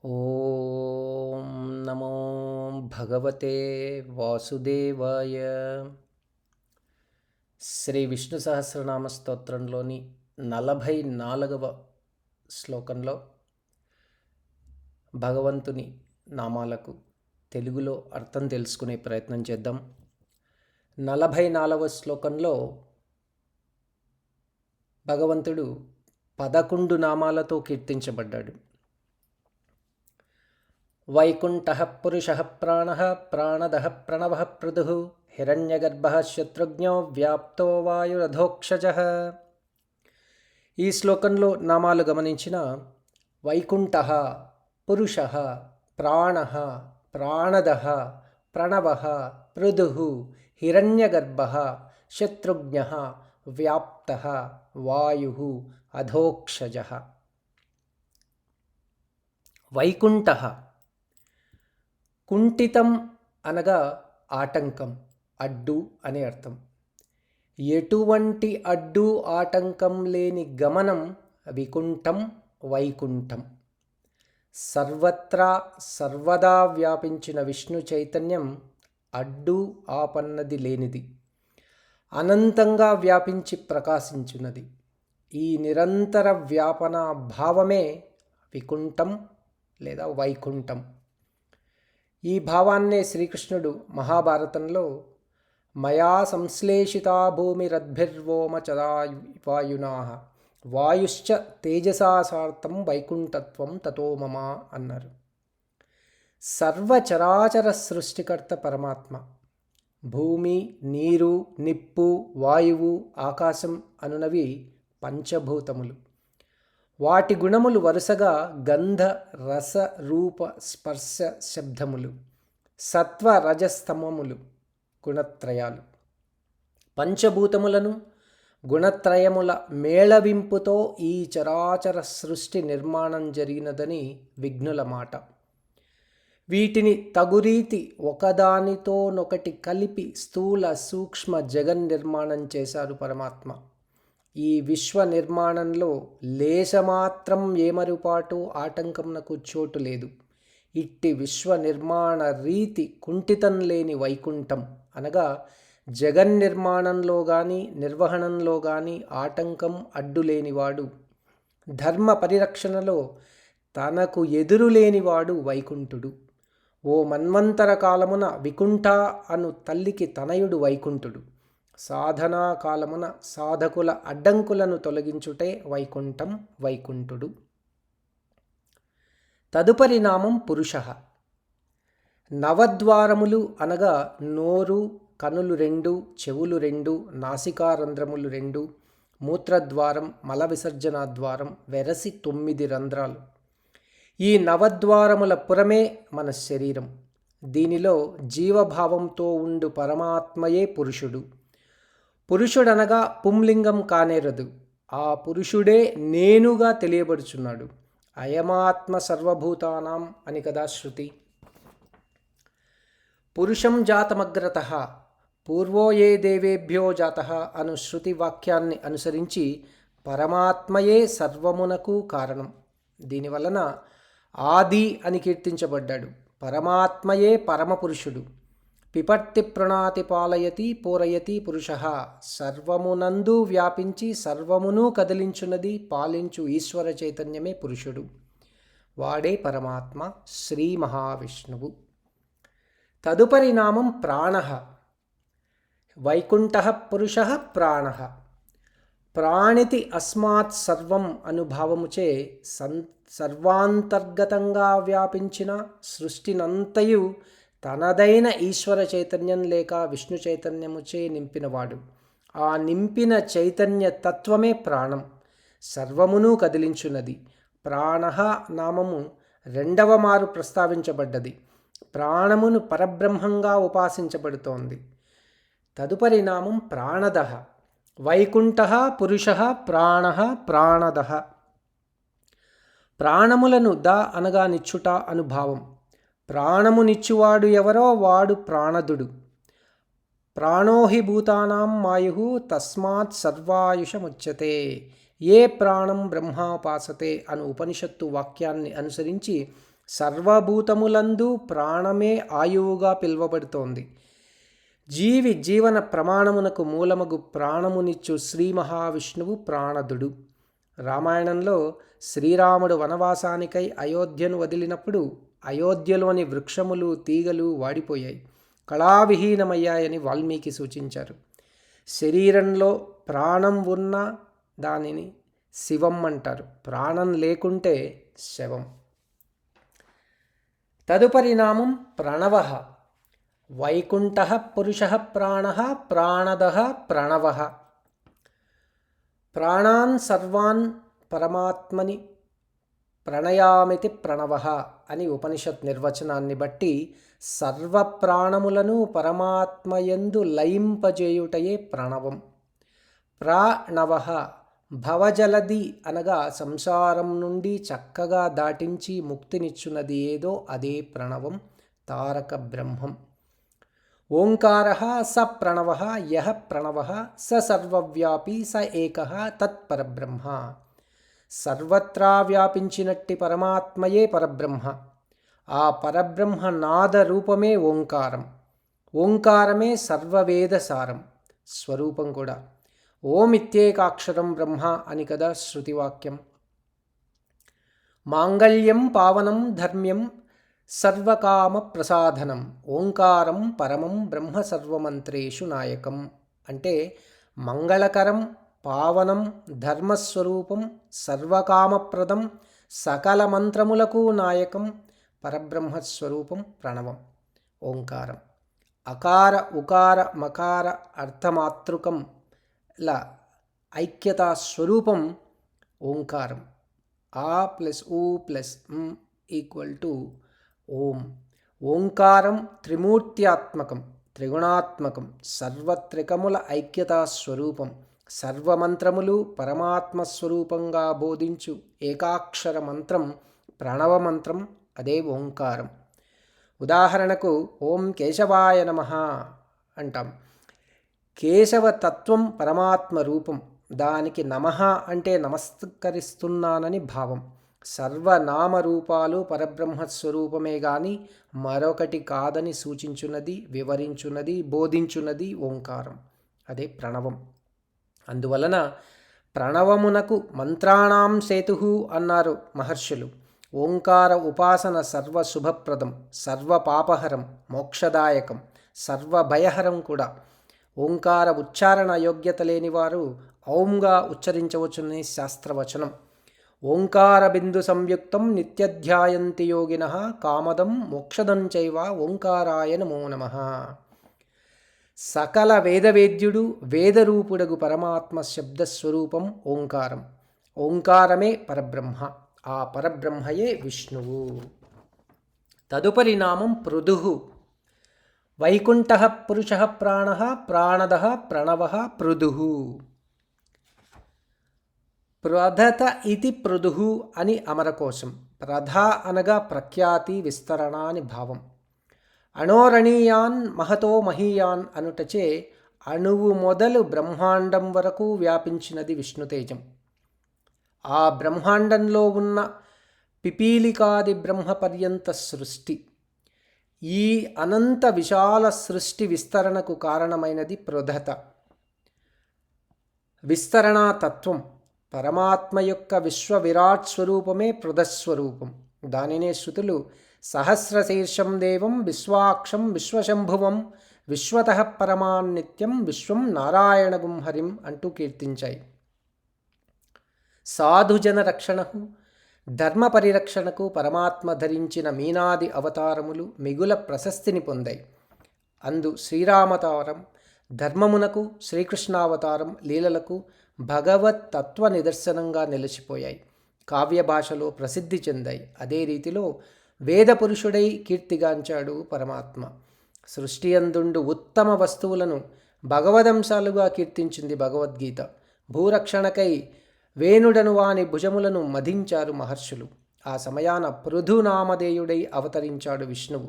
ఓం నమో భగవతే వాసుదేవాయ. శ్రీ విష్ణు సహస్రనామ స్తోత్రంలోని 44వ శ్లోకంలో భగవంతుని నామాలకు తెలుగులో అర్థం తెలుసుకునే ప్రయత్నం చేద్దాం. 44వ శ్లోకంలో భగవంతుడు 11 నామాలతో కీర్తించబడ్డాడు. వైకుంఠః పురుషః ప్రాణః ప్రాణదః ప్రణవః పృథుః హిరణ్యగర్భః శత్రుఘ్నో వ్యాప్తో వాయురధోక్షజః. ఈ శ్లోకంలో నామాలు గమనించిన వైకుంఠః, పురుషః, ప్రాణః, ప్రాణదః, ప్రణవః, పృథుః, హిరణ్యగర్భః, శత్రుఘ్నః, వ్యాప్తః, వాయుః, అధోక్షజః. వైకుంఠః కుంఠితం అనగా ఆటంకం, అడ్డు అనే అర్థం. ఎటువంటి అడ్డు ఆటంకం లేని గమనం వికుంఠం, వైకుంఠం. సర్వత్రా సర్వదా వ్యాపించిన విష్ణు చైతన్యం అడ్డు ఆపన్నది లేనిది, అనంతంగా వ్యాపించి ప్రకాశించున్నది. ఈ నిరంతర వ్యాపన భావమే వికుంఠం లేదా వైకుంఠం. ఈ భావాన్నే శ్రీకృష్ణుడు మహాభారతంలో మయా సంశ్లేషితా భూమిరద్భిర్వోమచదా వాయునా వాయుశ్చ తేజసా సార్థం వైకుంఠత్వం తతో మమ అన్నారు. సర్వచరాచర సృష్టికర్త పరమాత్మ. భూమి, నీరు, నిప్పు, వాయువు, ఆకాశం అనునవి పంచభూతములు. వాటి గుణములు వరుసగా గంధ, రస, రూప, స్పర్శ, శబ్దములు. సత్వ, రజస్తమములు గుణత్రయాలు. పంచభూతములను గుణత్రయముల మేళవింపుతో ఈ చరాచర సృష్టి నిర్మాణం జరిగినదని విజ్ఞుల మాట. వీటిని తగురీతి ఒకదానితోనొకటి కలిపి స్థూల సూక్ష్మ జగన్నిర్మాణం చేశారు పరమాత్మ. ఈ విశ్వ నిర్మాణంలో లేశమాత్రం ఏమరుపాటు ఆటంకమునకు చోటు లేదు. ఇట్టి విశ్వ నిర్మాణ రీతి కుంఠితం లేని వైకుంఠం అనగా జగన్నిర్మాణంలో కానీ నిర్వహణంలో కానీ ఆటంకం అడ్డు లేనివాడు, ధర్మ పరిరక్షణలో తనకు ఎదురు లేనివాడు వైకుంఠుడు. ఓ మన్వంతర కాలమున వికుంఠ అను తల్లికి తనయుడు వైకుంఠుడు. సాధనా కాలమున సాధకుల అడ్డంకులను తొలగించుటే వైకుంఠం, వైకుంఠుడు. తదుపరి నామం పురుషః. నవద్వారములు అనగా నోరు, కనులు 2, చెవులు 2, నాసికారంధ్రములు 2, మూత్రద్వారం, మల విసర్జనా ద్వారం వెరసి 9 రంధ్రాలు. ఈ నవద్వారముల పురమే మన శరీరం. దీనిలో జీవభావంతో ఉండు పరమాత్మయే పురుషుడు. పురుషుడనగా పుంలింగం కానేరదు. ఆ పురుషుడే నేనుగా తెలియబడుచున్నాడు. అయమాత్మ సర్వభూతానాం అని కదా శృతి. పురుషం జాతమగ్రతః పూర్వో ఏ దేవేభ్యో జాతః అను శృతి వాక్యాన్ని అనుసరించి పరమాత్మయే సర్వమునకు కారణం. దీనివలన ఆది అని కీర్తించబడ్డాడు. పరమాత్మయే పరమపురుషుడు. పిపర్తి ప్రణాతి పాలయతి పూరయతి పురుషః. సర్వమునందు వ్యాపించి సర్వమును కదిలించున్నది పాలించు ఈశ్వర చైతన్యమే పురుషుడు. వాడే పరమాత్మ శ్రీ మహావిష్ణువు. తదుపరి నామం ప్రాణః. వైకుంఠః పురుషః ప్రాణః. ప్రాణితి అస్మాత్ సర్వం అనుభావముచే సర్వాంతర్గతంగా వ్యాపించిన సృష్టినంతయు తనదైన ఈశ్వర చైతన్యం లేక విష్ణు చైతన్యముచే నింపినవాడు. ఆ నింపిన చైతన్య తత్వమే ప్రాణం, సర్వమును కదిలించున్నది. ప్రాణః నామము 2వ మారు ప్రస్తావించబడ్డది. ప్రాణమును పరబ్రహ్మంగా ఉపాసించబడుతోంది. తదుపరి నామం ప్రాణదః. వైకుంఠః పురుషః ప్రాణః ప్రాణదః. ప్రాణములను అనగా నిచ్చుట అనుభావం. ప్రాణమునిచ్చువాడు ఎవరో వాడు ప్రాణదుడు. ప్రాణోహి భూతానాం మాయుః తస్మాత్ సర్వాయుషముచ్యతే. ఏ ప్రాణం బ్రహ్మాపాసతే అను ఉపనిషత్తు వాక్యాన్ని అనుసరించి సర్వభూతములందు ప్రాణమే ఆయువుగా పిలువబడుతోంది. జీవన ప్రమాణమునకు మూలమగు ప్రాణమునిచ్చు శ్రీ మహావిష్ణువు ప్రాణదుడు. రామాయణంలో శ్రీరాముడు వనవాసానికై అయోధ్యను వదిలినప్పుడు అయోధ్యలోని వృక్షములు తీగలు వాడిపోయాయి, కళావిహీనమయ్యాయని వాల్మీకి సూచించారు. శరీరంలో ప్రాణం ఉన్న దానిని శివం అంటారు, ప్రాణం లేకుంటే శవం. తదుపరి నామం ప్రణవః. వైకుంఠః పురుషః ప్రాణః ప్రాణదః ప్రణవః. ప్రాణాన్ సర్వాన్ పరమాత్మని ప్రణయామితి ప్రణవః అని ఉపనిషత్ నిర్వచనాన్ని బట్టి సర్వప్రాణములను పరమాత్మయందు లయింపజేయుటయే ప్రణవం. ప్రాణవః భవజలది అనగా సంసారం నుండి చక్కగా దాటించి ముక్తినిచ్చున్నది ఏదో అదే ప్రణవం, తారక బ్రహ్మం. ఓంకారః స ప్రణవః యః ప్రణవః స సర్వవ్యాపీ స ఏకః తత్పరబ్రహ్మ. సర్వత్రా వ్యాపించినట్టి పరమాత్మయే పరబ్రహ్మ. ఆ పరబ్రహ్మ నాద రూపమే ఓంకారం. ఓంకారమే సర్వవేదసారం, స్వరూపం కూడా. ఓమిత్యేకాక్షరం బ్రహ్మ అని కదా శృతివాక్యం. మాంగళ్యం పావనం ధర్మ్యం సర్వకామ ప్రసాధనం ఓంకారం పరమం బ్రహ్మ సర్వమంత్రేషు నాయకం. అంటే మంగళకరం, పావనం, ధర్మస్వరూపం, సర్వకామప్రదం, సకల మంత్రములకు నాయకం పరబ్రహ్మస్వరూపం ప్రణవం ఓంకారం. అకార ఉకార మకార అర్థమాతృకం ల ఐక్యతా స్వరూపం ఓంకారం. ఆ ప్లస్ ఊ ప్లస్ ఈక్వల్ టు ఓం. ఓంకారం త్రిమూర్త్యాత్మకం, త్రిగుణాత్మకం, సర్వత్రికముల ఐక్యతా స్వరూపం. సర్వమంత్రములు పరమాత్మస్వరూపంగా బోధించు ఏకాక్షర మంత్రం ప్రణవ మంత్రం, అదే ఓంకారం. ఉదాహరణకు ఓం కేశవాయ నమః అంటాం. కేశవతత్వం పరమాత్మ రూపం, దానికి నమః అంటే నమస్కరిస్తున్నానని భావం. సర్వనామరూపాలు పరబ్రహ్మస్వరూపమే గాని మరొకటి కాదని సూచించున్నది, వివరించున్నది, బోధించున్నది ఓంకారం, అదే ప్రణవం. అందువలన ప్రణవమునకు మంత్రాణాం సేతుః అన్నారు మహర్షులు. ఓంకార ఉపాసన సర్వశుభప్రదం, సర్వపాపహరం, మోక్షదాయకం, సర్వభయహరం కూడా. ఓంకార ఉచ్చారణ యోగ్యత లేనివారు ఔంగా ఉచ్చరించవచ్చునని శాస్త్రవచనం. ఓంకార బిందు సంయుక్తం నిత్యధ్యాయంతి యోగినః కామదం మోక్షదం చైవ ఓంకారాయ నమో నమః. సకల వేదవేద్యుడు వేదరూపుడగు పరమాత్మ శబ్దస్వరూపం ఓంకారం. ఓంకారమే పరబ్రహ్మ, ఆ పరబ్రహ్మయే విష్ణువు. తదుపరి నామం పృథుః. వైకుంఠః పురుషః ప్రాణః ప్రాణదః ప్రణవః పృథుః. ప్రధత ఇతి పృథుః అని అమరకోశం. ప్రధ అనగా ప్రఖ్యాతి, విస్తరణ అని భావం. అణోరణీయాన్ మహతో మహీయాన్ అనుటచే అణువు మొదలు బ్రహ్మాండం వరకు వ్యాపించినది విష్ణుతేజం. ఆ బ్రహ్మాండంలో ఉన్న పిపీలికాది బ్రహ్మ పర్యంత సృష్టి. ఈ అనంత విశాల సృష్టి విస్తరణకు కారణమైనది పృథత. విస్తరణాతత్వం పరమాత్మ యొక్క విశ్వ విరాట్ స్వరూపమే పృథస్వరూపం. దానినే శృతులు సహస్రశీర్షం దేవం విశ్వాక్షం విశ్వశంభువం విశ్వతః పరమాన్నిత్యం విశ్వం నారాయణగుం హరిం అంటూ కీర్తించాయి. సాధుజన రక్షణకు, ధర్మ పరిరక్షణకు పరమాత్మ ధరించిన మీనాది అవతారములు మిగుల ప్రశస్తిని పొందాయి. అందు శ్రీరామవతారం ధర్మమునకు, శ్రీకృష్ణావతారం లీలలకు భగవత్ తత్వ నిదర్శనంగా నిలిచిపోయాయి, కావ్య భాషలో ప్రసిద్ధి చెందాయి. అదే రీతిలో వేద పురుషుడై కీర్తిగాంచాడు పరమాత్మ. సృష్టి అందుండు ఉత్తమ వస్తువులను భగవదంశాలుగా కీర్తించింది భగవద్గీత. భూరక్షణకై వేణుడను వాని భుజములను మధించారు మహర్షులు. ఆ సమయాన పృథునామధేయుడై అవతరించాడు విష్ణువు.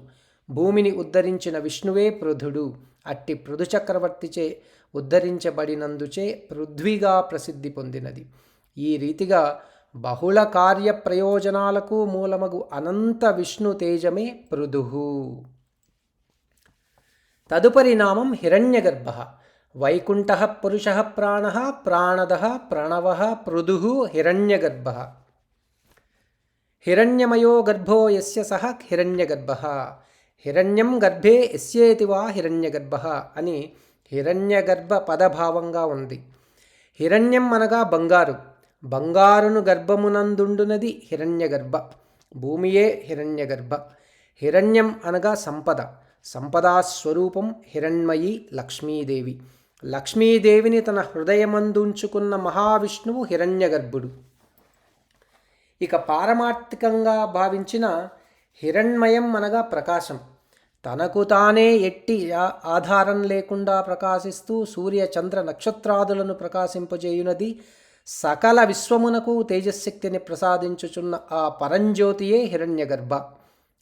భూమిని ఉద్ధరించిన విష్ణువే పృథుడు. అట్టి పృథు చక్రవర్తిచే ఉద్ధరించబడినందుచే పృథ్వీగా ప్రసిద్ధి పొందినది. ఈ రీతిగా బహుళ కార్య ప్రయోజనాలకు మూలమగు అనంత విష్ణు తేజమే పృథుః. తదుపరి నామం హిరణ్యగర్భ. వైకుంఠః పురుషః ప్రాణః ప్రాణదః ప్రణవః పృథుః హిరణ్యగర్భ. హిరణ్యమయో గర్భో యస్య సహ హిరణ్యగర్భః. హిరణ్యం గర్భే యస్యేతి వా హిరణ్యగర్భః అని హిరణ్యగర్భ పదభావంగా ఉంది. హిరణ్యం అనగా బంగారు. బంగారును గర్భమునందుండునది హిరణ్యగర్భ. భూమియే హిరణ్యగర్భ. హిరణ్యం అనగా సంపద. సంపదాస్వరూపం హిరణ్మయి లక్ష్మీదేవి. లక్ష్మీదేవిని తన హృదయమందుంచుకున్న మహావిష్ణువు హిరణ్యగర్భుడు. ఇక పారమార్థికంగా భావించిన హిరణ్మయం అనగా ప్రకాశం. తనకు తానే ఎట్టి ఆధారం లేకుండా ప్రకాశిస్తూ సూర్య చంద్ర నక్షత్రాదులను ప్రకాశింపజేయునది, సకల విశ్వమునకు తేజశక్తిని ప్రసాదించుచున్న ఆ పరంజ్యోతియే హిరణ్యగర్భ.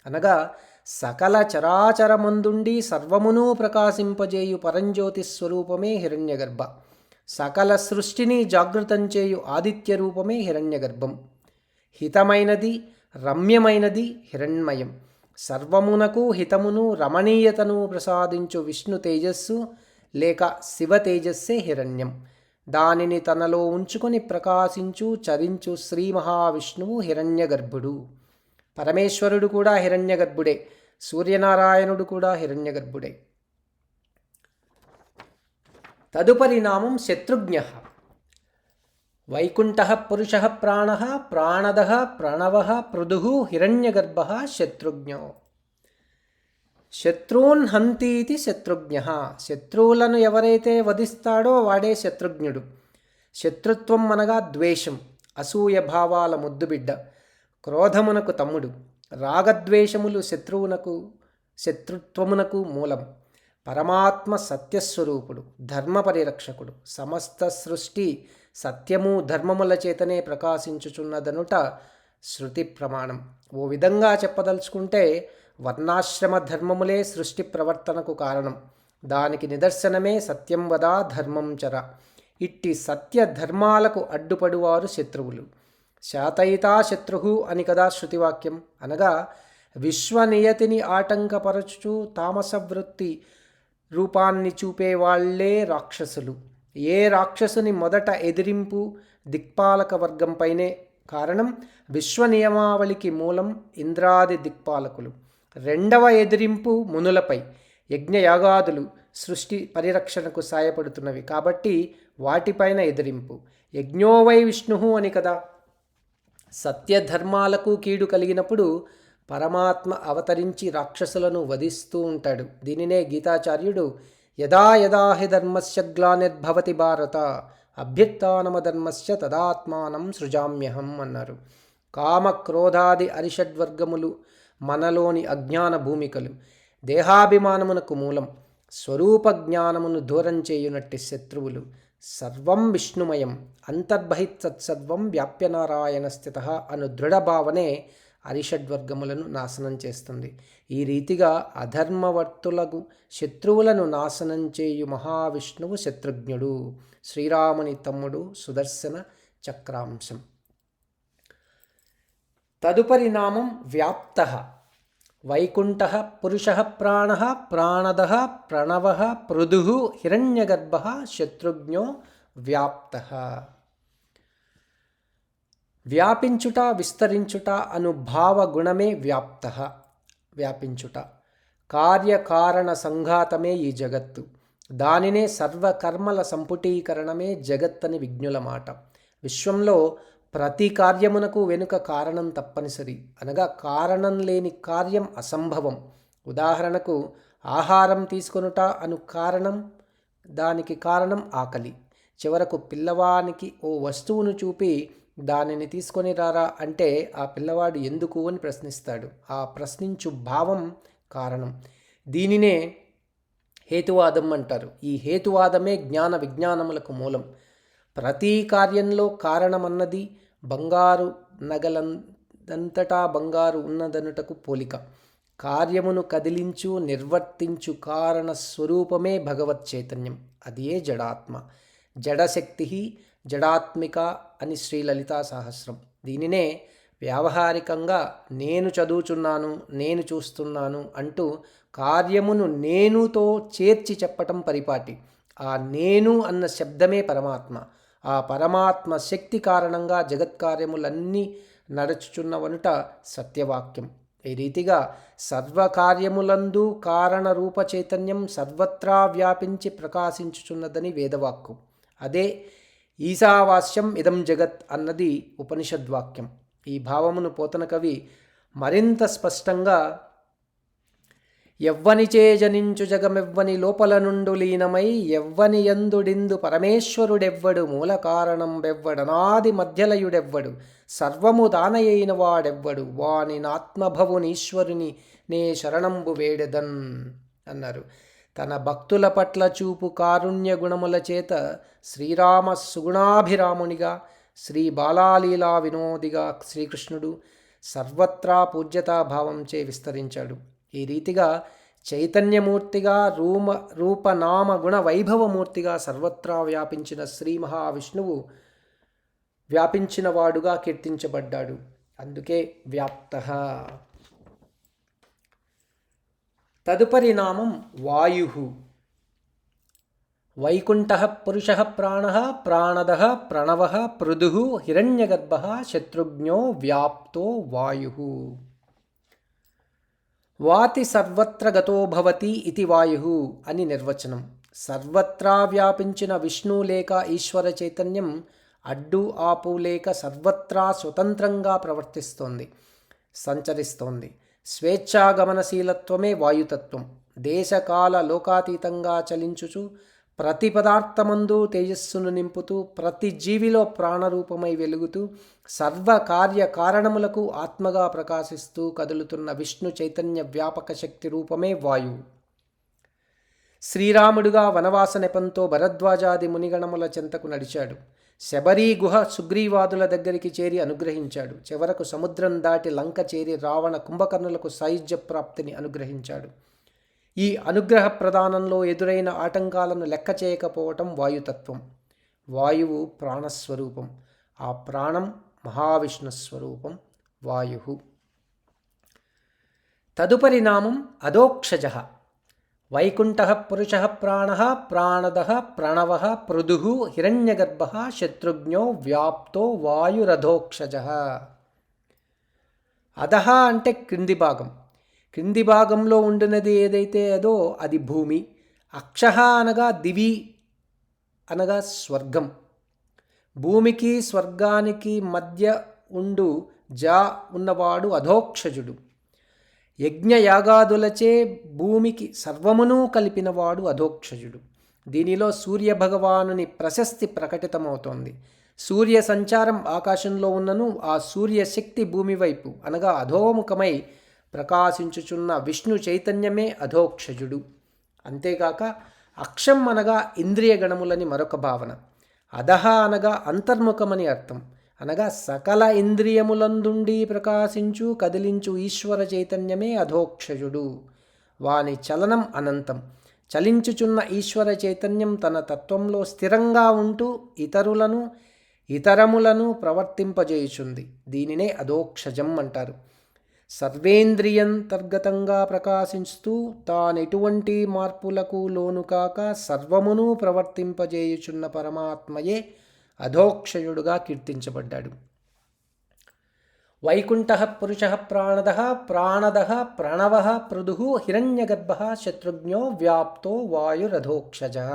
అనగా సకల చరాచరమందుండి సర్వమును ప్రకాశింపజేయు పరంజ్యోతి స్వరూపమే హిరణ్యగర్భ. సకల సృష్టిని జాగృతం చేయు ఆదిత్య రూపమే హిరణ్యగర్భం. హితమైనది, రమ్యమైనది హిరణ్మయం. సర్వమునకు హితమును రమణీయతను ప్రసాదించు విష్ణు తేజస్సు లేక శివ తేజస్సే హిరణ్యం. దానిని తనలో ఉంచుకొని ప్రకాశించు చరించు శ్రీ మహావిష్ణువు హిరణ్యగర్భుడు. పరమేశ్వరుడు కూడా హిరణ్యగర్భుడే. సూర్యనారాయణుడు కూడా హిరణ్యగర్భుడే. తదుపరి నామం శత్రుఘ్నః. వైకుంఠః పురుషః ప్రాణః ప్రాణదః ప్రణవః పృథుః హిరణ్యగర్భః శత్రుఘ్నో. శత్రూన్ హంతీతి శత్రుఘ్నః. శత్రువులను ఎవరైతే వధిస్తాడో వాడే శత్రుఘ్నుడు. శత్రుత్వం అనగా ద్వేషం, అసూయ భావాల ముద్దుబిడ్డ, క్రోధమునకు తమ్ముడు. రాగద్వేషములు శత్రుత్వమునకు మూలం. పరమాత్మ సత్యస్వరూపుడు, ధర్మ పరిరక్షకుడు. సమస్త సృష్టి సత్యము ధర్మముల చేతనే ప్రకాశించుచున్నదనుట శృతి ప్రమాణం. ఓ విధంగా చెప్పదలుచుకుంటే వర్ణాశ్రమ ధర్మములే సృష్టి ప్రవర్తనకు కారణం. దానికి నిదర్శనమే సత్యం వద ధర్మం చర. ఇట్టి సత్య ధర్మాలకు అడ్డుపడువారు శత్రువులు. శాతయితా శత్రు అని కదా శృతివాక్యం. అనగా విశ్వనియతిని ఆటంకపరచుచు తామస వృత్తి రూపాన్ని చూపేవాళ్లే రాక్షసులు. ఏ రాక్షసుని మొదట ఎదిరింపు దిక్పాలక వర్గంపైనే. కారణం విశ్వనియమావళికి మూలం ఇంద్రాది దిక్పాలకులు. రెండవ ఎదిరింపు మునులపై. యజ్ఞయాగాదులు సృష్టి పరిరక్షణకు సాయపడుతున్నవి కాబట్టి వాటిపైన ఎదిరింపు. యజ్ఞోవై విష్ణు అని కదా. సత్యధర్మాలకు కీడు కలిగినప్పుడు పరమాత్మ అవతరించి రాక్షసులను వధిస్తూ ఉంటాడు. దీనినే గీతాచార్యుడు యదా యదా హి ధర్మస్య గ్లానిర్భవతి భారత అభ్యుత్థానమధర్మస్య తదాత్మానం సృజామ్యహం అన్నారు. కామ క్రోధాది అరిషడ్వర్గములు మనలోని అజ్ఞాన భూమికలు. దేహాభిమానమునకు మూలం. స్వరూప జ్ఞానమును దూరం చేయునట్టి శత్రువులు. సర్వం విష్ణుమయం అంతర్బహిత్ సత్సర్వం వ్యాప్య నారాయణ స్థిత అను దృఢభావనే అరిషడ్వర్గములను నాశనం చేస్తుంది. ఈ రీతిగా అధర్మవర్తులకు శత్రువులను నాశనం చేయు మహావిష్ణువు శత్రుఘ్నుడు, శ్రీరాముని తమ్ముడు, సుదర్శన చక్రాంశం. తదుపరి నామం వ్యాప్తః. వైకుంఠః పురుషః ప్రాణః ప్రాణదః ప్రణవః పృథుః హిరణ్యగర్భః శత్రుఘ్నో వ్యాప్తః. వ్యాపించుట, విస్తరించుట అను భావగుణమే వ్యాప్తః. వ్యాపించుట. కార్యకారణ సంఘాతమే ఈ జగత్తు. దానినే సర్వకర్మల సంపుటీకరణమే జగత్తని విజ్ఞుల మాట. విశ్వంలో ప్రతి కార్యమునకు వెనుక కారణం తప్పనిసరి. అనగా కారణం లేని కార్యం అసంభవం. ఉదాహరణకు ఆహారం తీసుకొనుట అను కారణం, దానికి కారణం ఆకలి. చివరకు పిల్లవానికి ఓ వస్తువును చూపి దానిని తీసుకొని రారా అంటే ఆ పిల్లవాడు ఎందుకు అని ప్రశ్నిస్తాడు. ఆ ప్రశ్నించు భావం కారణం. దీనినే హేతువాదం అంటారు. ఈ హేతువాదమే జ్ఞాన విజ్ఞానములకు మూలం. ప్రతి కార్యంలో కారణమన్నది బంగారు నగలంతటా బంగారు ఉన్నదనుటకు పోలిక. కార్యమును కదిలించు నిర్వర్తించు కారణ స్వరూపమే భగవత్ చైతన్యం. అదియే జడాత్మ. జడశక్తి జడాత్మిక అని శ్రీ లలితా సహస్రం. దీనినే వ్యావహారికంగా నేను చదువుచున్నాను, నేను చూస్తున్నాను అంటూ కార్యమును నేనుతో చేర్చి చెప్పటం పరిపాటి. ఆ నేను అన్న శబ్దమే పరమాత్మ. ఆ పరమాత్మ శక్తి కారణంగా జగత్కార్యములన్నీ నడుచుచున్నవనుట సత్యవాక్యం. ఈ రీతిగా సర్వకార్యములందు కారణరూప చైతన్యం సర్వత్రా వ్యాపించి ప్రకాశించుచున్నదని వేదవాక్కు. అదే ఈశావాస్యం ఇదం జగత్ అన్నది ఉపనిషద్వాక్యం. ఈ భావమును పోతన కవి మరింత స్పష్టంగా ఎవ్వనిచే జనించు జగమెవ్వని లోపల నుండు లీనమై ఎవ్వని యందుడిందు పరమేశ్వరుడెవ్వడు మూల కారణం వెవ్వడనాది మధ్యలయుడెవ్వడు సర్వము దానయైన వాడెవ్వడు వాని నాత్మభవునీశ్వరుని నే శరణంబు వేడెదన్ అన్నారు. తన భక్తుల పట్ల చూపు కారుణ్య గుణముల చేత శ్రీరామ సుగుణాభిరామునిగా, శ్రీ బాలాలీలా వినోదిగా శ్రీకృష్ణుడు సర్వత్రా పూజ్యతాభావంచే విస్తరించాడు. ఈ రీతిగా చైతన్యమూర్తిగా రూపనామ గుణ వైభవమూర్తిగా సర్వత్రా వ్యాపించిన శ్రీ మహావిష్ణువు వ్యాపించిన వాడుగా కీర్తించబడ్డాడు. అందుకే వ్యాప్తః. తదుపరి నామం వాయుః. వైకుంఠః పురుషః ప్రాణః ప్రాణదః ప్రణవః పృథుః హిరణ్యగర్భః శత్రుఘ్నో వ్యాప్తో వాయుః. వాతి సర్వత్ర గతో భవతి ఇతి వాయుః అని నిర్వచనం. సర్వత్రా వ్యాపించిన విష్ణు లేక ఈశ్వర చైతన్యం అడ్డు ఆపు లేక సర్వత్రా స్వతంత్రంగా ప్రవర్తిస్తోంది, సంచరిస్తోంది. స్వేచ్ఛాగమనశీలత్వమే వాయుతత్వం. దేశకాల లోకాతీతంగా చలించుచు ప్రతి పదార్థమందు తేజస్సును నింపుతూ ప్రతి జీవిలో ప్రాణరూపమై వెలుగుతూ సర్వకార్య కారణములకు ఆత్మగా ప్రకాశిస్తూ కదులుతున్న విష్ణు చైతన్య వ్యాపక శక్తి రూపమే వాయువు. శ్రీరాముడుగా వనవాస నెపంతో భరద్వాజాది మునిగణముల చెంతకు నడిచాడు. శబరీ గుహ సుగ్రీవాదుల దగ్గరికి చేరి అనుగ్రహించాడు. చివరకు సముద్రం దాటి లంక చేరి రావణ కుంభకర్ణులకు సాయుధ్య ప్రాప్తిని అనుగ్రహించాడు. ఈ అనుగ్రహ ప్రదానంలో ఎదురైన ఆటంకాలను లెక్క చేయకపోవటం వాయుతత్వం. వాయువు ప్రాణస్వరూపం. ఆ ప్రాణం మహావిష్ణుస్వరూపం వాయు. తదుపరి నామం అధోక్షజః. వైకుంఠః పురుషః ప్రాణః ప్రాణదః ప్రణవః పృథుః హిరణ్యగర్భః శత్రుఘ్నో వ్యాప్తో వాయురధోక్షజః. అధః అంటే క్రింది భాగం. క్రింది భాగంలో ఉండినది ఏదైతే అదో అది భూమి. అక్షః అనగా దివి అనగా స్వర్గం. భూమికి స్వర్గానికి మధ్య ఉండు జా ఉన్నవాడు అధోక్షజుడు. యజ్ఞయాగాదులచే భూమికి సర్వమును కలిపినవాడు అధోక్షజుడు. దీనిలో సూర్యభగవానుని ప్రశస్తి ప్రకటితమవుతోంది. సూర్య సంచారం ఆకాశంలో ఉన్నను ఆ సూర్యశక్తి భూమి వైపు అనగా అధోముఖమై ప్రకాశించుచున్న విష్ణు చైతన్యమే అధోక్షజుడు. అంతేగాక అక్షం అనగా ఇంద్రియ గణములని మరొక భావన. అధః అనగా అంతర్ముఖమని అర్థం. అనగా సకల ఇంద్రియములందుండి ప్రకాశించు కదిలించు ఈశ్వర చైతన్యమే అధోక్షజుడు. వాని చలనం అనంతం. చలించుచున్న ఈశ్వర చైతన్యం తన తత్వంలో స్థిరంగా ఉంటూ ఇతరములను ప్రవర్తింపజేయుచుంది. దీనినే అధోక్షజం అంటారు. సర్వేంద్రియంతర్గతంగా ప్రకాశిస్తూ తానెటువంటి మార్పులకు లోను కాక సర్వమును ప్రవర్తింపజేయుచున్న పరమాత్మయే అధోక్షయుడుగా కీర్తించబడ్డాడు. వైకుంఠః పురుషః ప్రాణదః ప్రాణదః ప్రణవః పృథుః హిరణ్యగర్భః శత్రుఘ్నో వ్యాప్తో వాయురధోక్షజః.